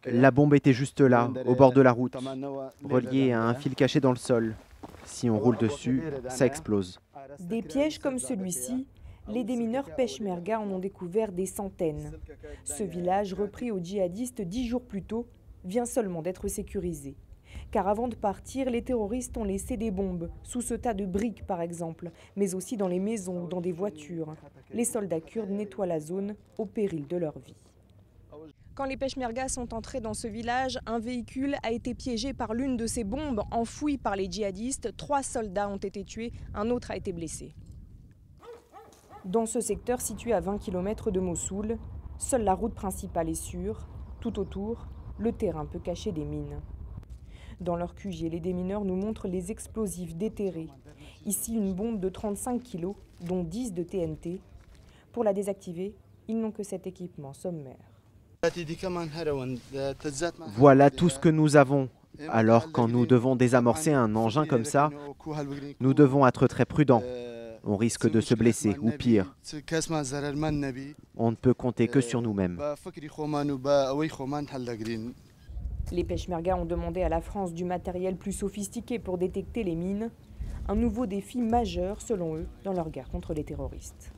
La bombe était juste là, au bord de la route, reliée à un fil caché dans le sol. Si on roule dessus, ça explose. Des pièges comme celui-ci, les démineurs Peshmerga en ont découvert des centaines. Ce village, repris aux djihadistes 10 jours plus tôt, vient seulement d'être sécurisé. Car avant de partir, les terroristes ont laissé des bombes, sous ce tas de briques par exemple, mais aussi dans les maisons ou dans des voitures. Les soldats kurdes nettoient la zone au péril de leur vie. Quand les Peshmerga sont entrés dans ce village, un véhicule a été piégé par l'une de ces bombes enfouies par les djihadistes. 3 soldats ont été tués, un autre a été blessé. Dans ce secteur situé à 20 km de Mossoul, seule la route principale est sûre. Tout autour, le terrain peut cacher des mines. Dans leur QG, les démineurs nous montrent les explosifs déterrés. Ici, une bombe de 35 kg, dont 10 de TNT. Pour la désactiver, ils n'ont que cet équipement sommaire. Voilà tout ce que nous avons. Alors quand nous devons désamorcer un engin comme ça, nous devons être très prudents. On risque de se blesser, ou pire. On ne peut compter que sur nous-mêmes. Les Peshmerga ont demandé à la France du matériel plus sophistiqué pour détecter les mines. Un nouveau défi majeur, selon eux, dans leur guerre contre les terroristes.